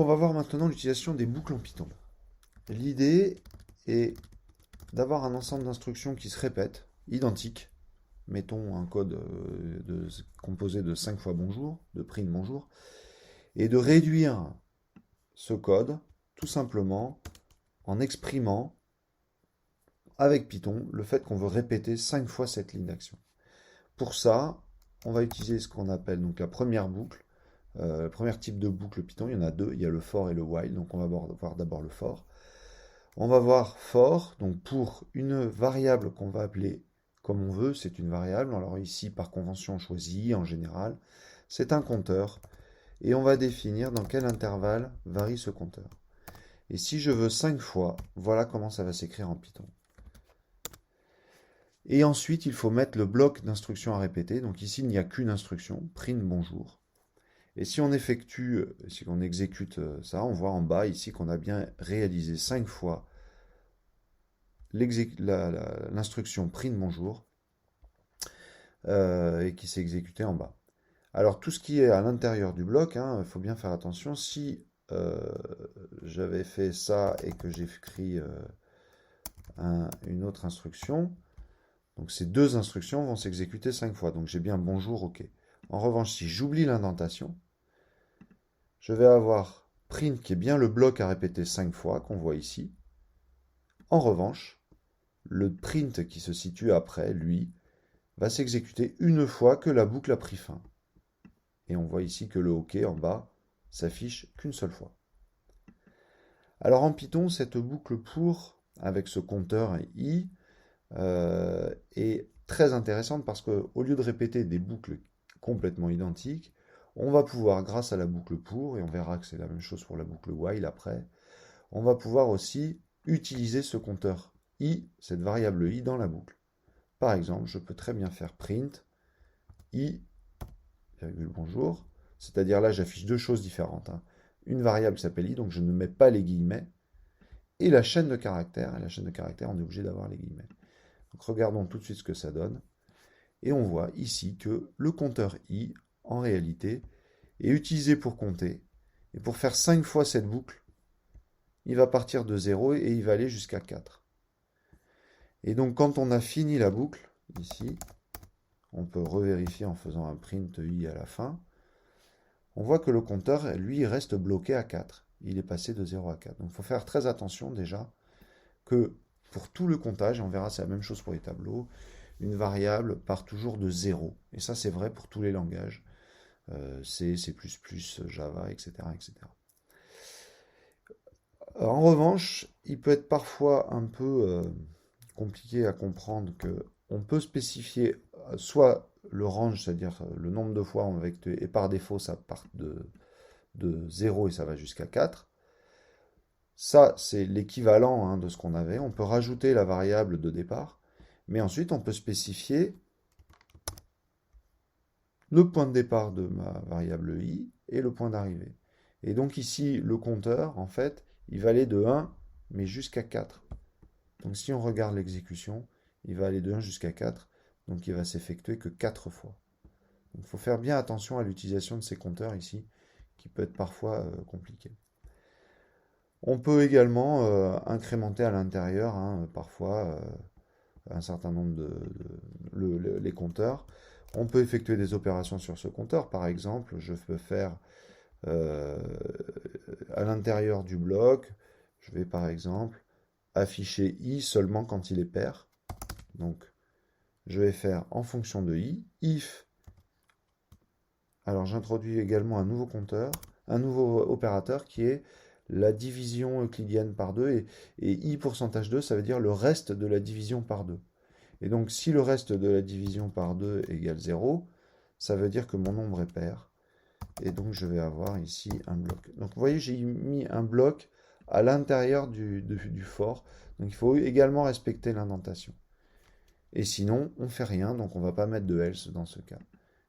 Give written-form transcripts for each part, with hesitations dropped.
On va voir maintenant l'utilisation des boucles en Python. L'idée est d'avoir un ensemble d'instructions qui se répètent, identiques. Mettons un code composé de 5 fois bonjour, de print bonjour, et de réduire ce code tout simplement en exprimant avec Python le fait qu'on veut répéter 5 fois cette ligne d'action. Pour ça, on va utiliser ce qu'on appelle donc la première boucle. Le premier type de boucle Python, il y en a deux, il y a le for et le while, donc on va voir d'abord le for. On va voir for, donc pour une variable qu'on va appeler comme on veut, c'est une variable, alors ici par convention on choisit i en général, c'est un compteur, et on va définir dans quel intervalle varie ce compteur. Et si je veux 5 fois, voilà comment ça va s'écrire en Python. Et ensuite, il faut mettre le bloc d'instructions à répéter, donc ici il n'y a qu'une instruction, print bonjour. Et si on si on exécute ça, on voit en bas ici qu'on a bien réalisé 5 fois l'instruction print bonjour et qui s'est exécutée en bas. Alors tout ce qui est à l'intérieur du bloc, il faut bien faire attention. Si j'avais fait ça et que j'ai écrit une autre instruction, donc ces deux instructions vont s'exécuter 5 fois. Donc j'ai bien bonjour, ok. En revanche, si j'oublie l'indentation, je vais avoir print qui est bien le bloc à répéter 5 fois qu'on voit ici. En revanche, le print qui se situe après, lui, va s'exécuter une fois que la boucle a pris fin. Et on voit ici que le OK en bas s'affiche qu'une seule fois. Alors en Python, cette boucle pour, avec ce compteur i, est très intéressante parce qu'au lieu de répéter des boucles complètement identiques, on va pouvoir, grâce à la boucle pour, et on verra que c'est la même chose pour la boucle while après, on va pouvoir aussi utiliser ce compteur i, cette variable i, dans la boucle. Par exemple, je peux très bien faire print i, bonjour, c'est-à-dire là j'affiche deux choses différentes. Une variable qui s'appelle i, donc je ne mets pas les guillemets, et la chaîne de caractères. Et la chaîne de caractères, on est obligé d'avoir les guillemets. Donc regardons tout de suite ce que ça donne. Et on voit ici que le compteur i, en réalité, est utilisé pour compter. Et pour faire 5 fois cette boucle, il va partir de 0 et il va aller jusqu'à 4. Et donc quand on a fini la boucle, ici, on peut revérifier en faisant un print i à la fin, on voit que le compteur, lui, reste bloqué à 4. Il est passé de 0 à 4. Donc il faut faire très attention déjà que pour tout le comptage, et on verra c'est la même chose pour les tableaux, une variable part toujours de 0. Et ça c'est vrai pour tous les langages, C, C++, Java, etc., etc. En revanche, il peut être parfois un peu compliqué à comprendre que on peut spécifier soit le range, c'est-à-dire le nombre de fois et par défaut ça part de 0 et ça va jusqu'à 4. Ça, c'est l'équivalent de ce qu'on avait. On peut rajouter la variable de départ, mais ensuite on peut spécifier le point de départ de ma variable i et le point d'arrivée. Et donc ici, le compteur, en fait, il va aller de 1, mais jusqu'à 4. Donc si on regarde l'exécution, il va aller de 1 jusqu'à 4, donc il va s'effectuer que 4 fois. Donc il faut faire bien attention à l'utilisation de ces compteurs ici, qui peut être parfois compliqué. On peut également incrémenter à l'intérieur, parfois, un certain nombre les compteurs. On peut effectuer des opérations sur ce compteur. Par exemple, je peux faire euh, à l'intérieur du bloc, je vais par exemple afficher i seulement quand il est pair. Donc, je vais faire en fonction de i, if. Alors, j'introduis également un nouveau compteur, un nouveau opérateur qui est la division euclidienne par 2. Et i pourcentage 2, ça veut dire le reste de la division par 2. Et donc, si le reste de la division par 2 égale 0, ça veut dire que mon nombre est pair. Et donc, je vais avoir ici un bloc. Donc, vous voyez, j'ai mis un bloc à l'intérieur du for. Donc, il faut également respecter l'indentation. Et sinon, on ne fait rien, donc on ne va pas mettre de else dans ce cas.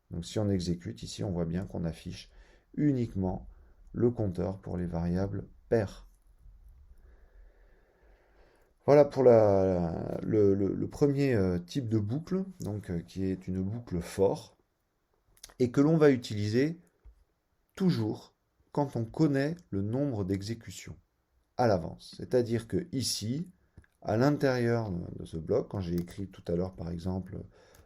Donc, si on exécute, ici, on voit bien qu'on affiche uniquement le compteur pour les variables pair. Voilà pour le premier type de boucle, donc, qui est une boucle for, et que l'on va utiliser toujours quand on connaît le nombre d'exécutions à l'avance. C'est-à-dire que ici, à l'intérieur de ce bloc, quand j'ai écrit tout à l'heure par exemple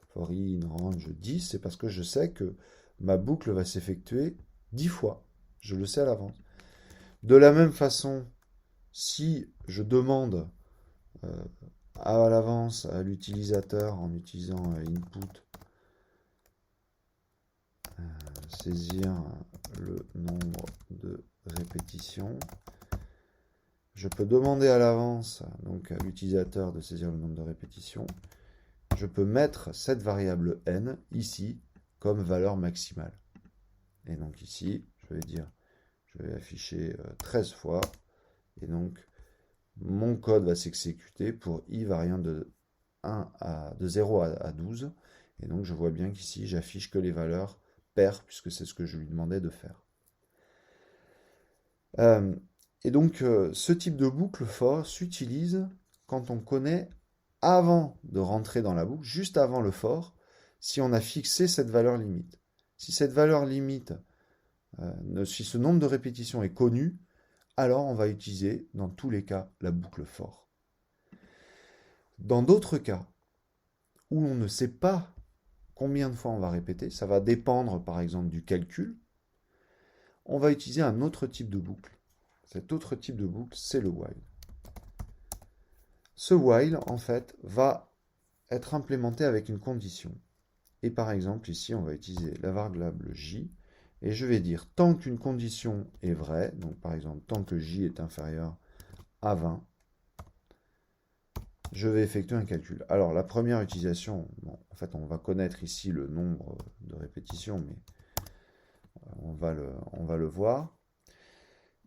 for in range 10, c'est parce que je sais que ma boucle va s'effectuer 10 fois. Je le sais à l'avance. De la même façon, si je demande à l'avance à l'utilisateur en utilisant input saisir le nombre de répétitions, je peux demander à l'avance donc à l'utilisateur de saisir le nombre de répétitions. Je peux mettre cette variable n ici comme valeur maximale. Et donc ici, je vais afficher 13 fois. Et donc, mon code va s'exécuter pour i variant de 0 à 12. Et donc, je vois bien qu'ici, j'affiche que les valeurs paires, puisque c'est ce que je lui demandais de faire. Et donc, ce type de boucle for s'utilise quand on connaît, avant de rentrer dans la boucle, juste avant le for, si on a fixé cette valeur limite. Si cette valeur limite, si ce nombre de répétitions est connu, alors on va utiliser, dans tous les cas, la boucle for. Dans d'autres cas, où on ne sait pas combien de fois on va répéter, ça va dépendre par exemple du calcul, on va utiliser un autre type de boucle. Cet autre type de boucle, c'est le while. Ce while, en fait, va être implémenté avec une condition. Et par exemple, ici, on va utiliser la variable j, et je vais dire tant qu'une condition est vraie, donc par exemple, tant que j est inférieur à 20, je vais effectuer un calcul. Alors, la première utilisation, bon, en fait, on va connaître ici le nombre de répétitions, mais on va le voir.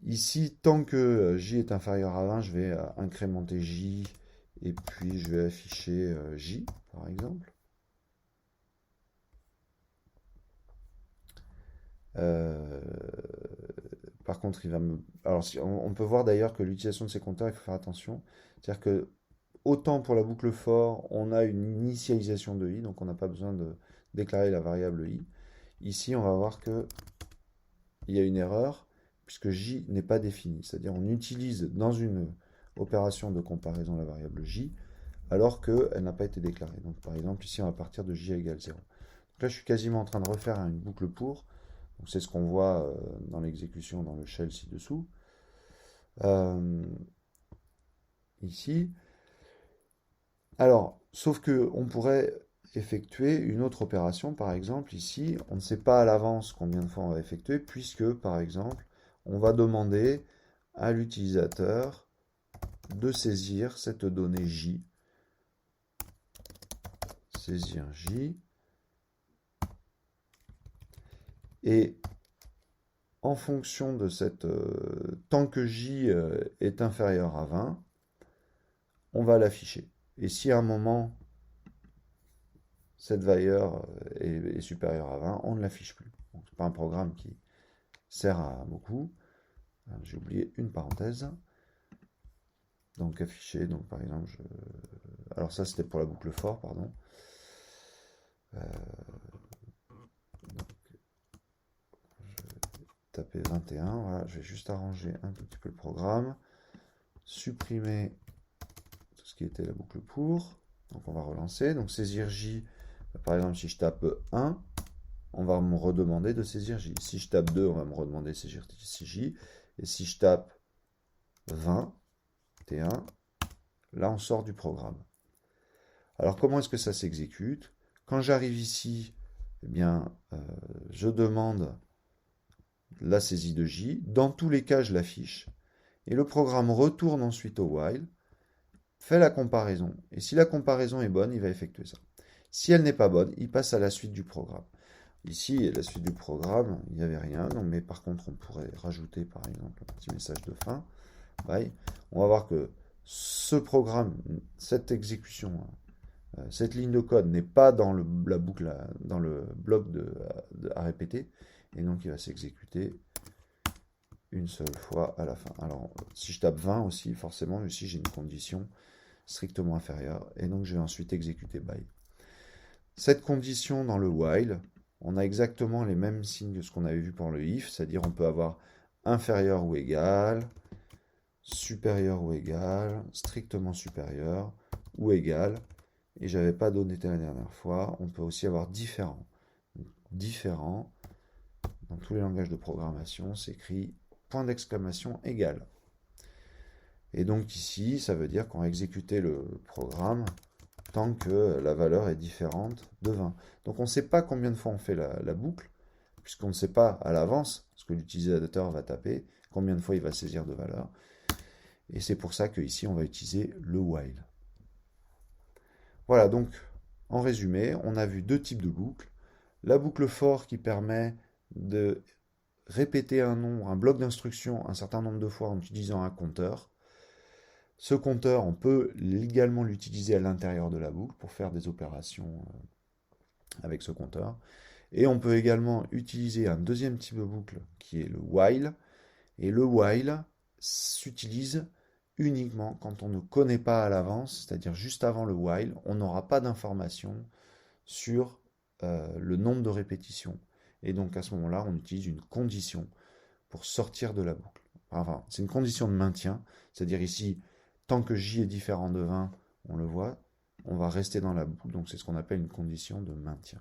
Ici, tant que j est inférieur à 20, je vais incrémenter j, et puis je vais afficher j, par exemple. Par contre, alors, on peut voir d'ailleurs que l'utilisation de ces compteurs, il faut faire attention. C'est-à-dire que autant pour la boucle for, on a une initialisation de i, donc on n'a pas besoin de déclarer la variable i. Ici, on va voir qu'il y a une erreur, puisque j n'est pas défini. C'est-à-dire on utilise dans une opération de comparaison la variable j, alors qu'elle n'a pas été déclarée. Donc par exemple, ici, on va partir de j égale 0. Donc là, je suis quasiment en train de refaire une boucle pour. C'est ce qu'on voit dans l'exécution dans le shell ci-dessous. Ici. Alors, sauf que on pourrait effectuer une autre opération, par exemple, ici, on ne sait pas à l'avance combien de fois on va effectuer, puisque, par exemple, on va demander à l'utilisateur de saisir cette donnée j. Saisir j. Et en fonction de cette tant que j est inférieur à 20, on va l'afficher. Et si à un moment cette valeur est supérieure à 20, on ne l'affiche plus. Ce n'est pas un programme qui sert à beaucoup. J'ai oublié une parenthèse. Donc afficher, donc par exemple, alors ça c'était pour la boucle for, pardon. Donc, taper 21, voilà, je vais juste arranger un tout petit peu le programme, supprimer tout ce qui était la boucle pour, donc on va relancer, donc saisir j, par exemple si je tape 1, on va me redemander de saisir j, si je tape 2, on va me redemander de saisir j, et si je tape 20, T1, là on sort du programme. Alors comment est-ce que ça s'exécute? Quand j'arrive ici, eh bien, je demande la saisie de j. Dans tous les cas, je l'affiche. Et le programme retourne ensuite au while, fait la comparaison. Et si la comparaison est bonne, il va effectuer ça. Si elle n'est pas bonne, il passe à la suite du programme. Ici, la suite du programme, il n'y avait rien. Donc, mais par contre, on pourrait rajouter, par exemple, un petit message de fin. Bye. On va voir que ce programme, cette exécution, cette ligne de code n'est pas dans la boucle, dans le bloc à répéter. Et donc, il va s'exécuter une seule fois à la fin. Alors, si je tape 20 aussi, forcément, ici, j'ai une condition strictement inférieure. Et donc, je vais ensuite exécuter by. Cette condition dans le while, on a exactement les mêmes signes que ce qu'on avait vu pour le if, c'est-à-dire on peut avoir inférieur ou égal, supérieur ou égal, strictement supérieur ou égal. Et j'avais pas donné la dernière fois. On peut aussi avoir différent. Différent, dans tous les langages de programmation, s'écrit point d'exclamation égal. Et donc ici, ça veut dire qu'on va exécuter le programme tant que la valeur est différente de 20. Donc on ne sait pas combien de fois on fait la boucle, puisqu'on ne sait pas à l'avance ce que l'utilisateur va taper, combien de fois il va saisir de valeur. Et c'est pour ça qu'ici, on va utiliser le while. Voilà, donc en résumé, on a vu deux types de boucles. La boucle for qui permet de répéter un bloc d'instruction un certain nombre de fois en utilisant un compteur. Ce compteur, on peut également l'utiliser à l'intérieur de la boucle pour faire des opérations avec ce compteur. Et on peut également utiliser un deuxième type de boucle qui est le while. Et le while s'utilise uniquement quand on ne connaît pas à l'avance, c'est-à-dire juste avant le while, on n'aura pas d'information sur le nombre de répétitions. Et donc à ce moment-là, on utilise une condition pour sortir de la boucle. Enfin, c'est une condition de maintien, c'est-à-dire ici, tant que j est différent de 20, on le voit, on va rester dans la boucle, donc c'est ce qu'on appelle une condition de maintien.